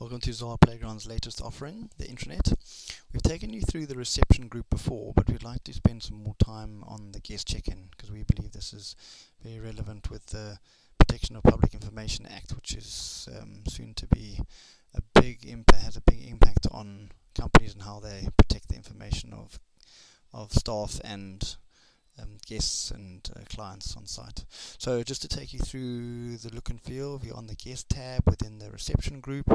Welcome to Zara Playground's latest offering, the intranet. We've taken you through the reception group before, but we'd like to spend some more time on the guest check-in because we believe this is very relevant with the Protection of Public Information Act, which is soon to be has a big impact on companies and how they protect the information of staff and guests and clients on site. So just to take you through the look and feel, we're on the guest tab within the reception group.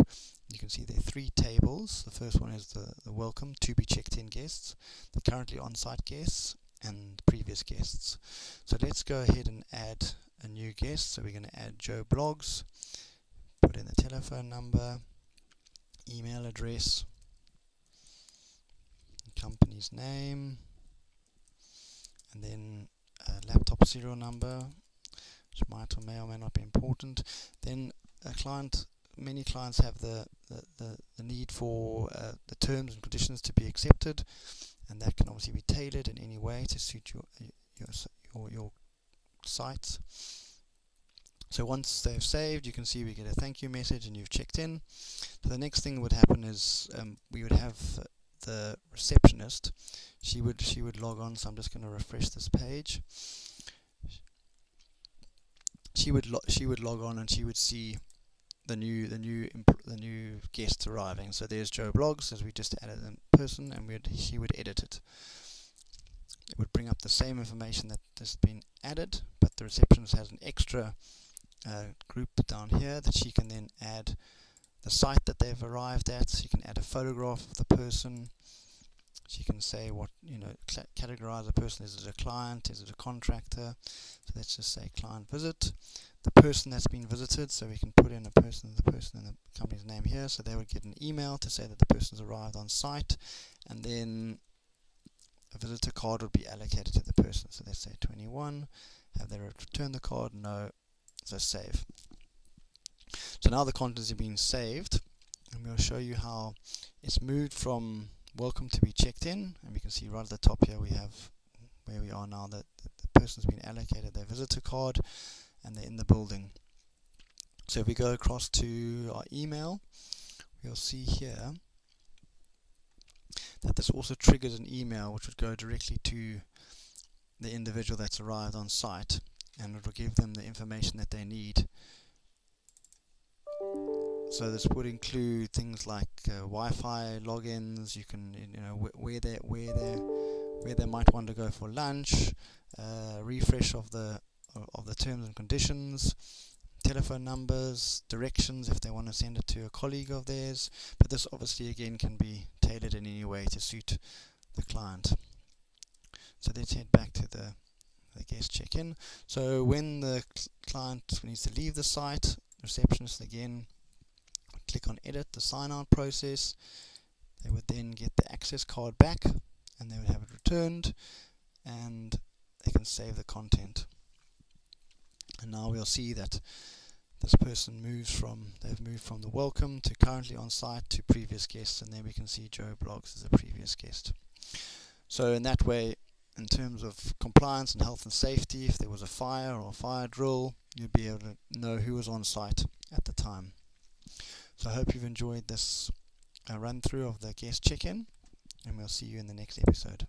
You can see there are three tables. The first one is the welcome to be checked in guests, the currently on-site guests, and previous guests. So let's go ahead and add a new guest. So we're going to add Joe Bloggs, put in the telephone number, email address, company's name, and then a laptop serial number, which might or may not be important. Then many clients have the need for the terms and conditions to be accepted, and that can obviously be tailored in any way to suit your sites. So once they've saved, you can see we get a thank you message and you've checked in. So the next thing that would happen is we would have the receptionist. She would log on. So I'm just going to refresh this page. She would log on and she would see the new guests arriving. So there's Joe Bloggs, as we just added a person, and she would edit it. It would bring up the same information that has been added, but the receptionist has an extra group down here that she can then add the site that they've arrived at. She can add a photograph of the person. She can say what, categorize a person. Is it a client? Is it a contractor? So let's just say client visit. The person that's been visited, so we can put in the person and the company's name here. So they would get an email to say that the person's arrived on site, and then a visitor card would be allocated to the person. So let's say 21. Have they returned the card? No. So save. So now the contents are being saved, and we'll show you how it's moved from welcome to be checked in, and we can see right at the top here we have where we are now, that the person's been allocated their visitor card and they're in the building. So if we go across to our email, we'll see here that this also triggers an email which would go directly to the individual that's arrived on site, and it will give them the information that they need. So this would include things like Wi-Fi logins. You can, where they might want to go for lunch, refresh of the terms and conditions, telephone numbers, directions if they want to send it to a colleague of theirs. But this obviously again can be tailored in any way to suit the client. So let's head back to the guest check-in. So when the client needs to leave the site, receptionist again click on edit the sign out process. They would then get the access card back and they would have it returned, and they can save the content. And now we'll see that this person they've moved from the welcome to currently on site to previous guests, and then we can see Joe Bloggs as a previous guest. So in that way, in terms of compliance and health and safety, if there was a fire or a fire drill, you'd be able to know who was on site at the time. So I hope you've enjoyed this run through of the guest check-in, and we'll see you in the next episode.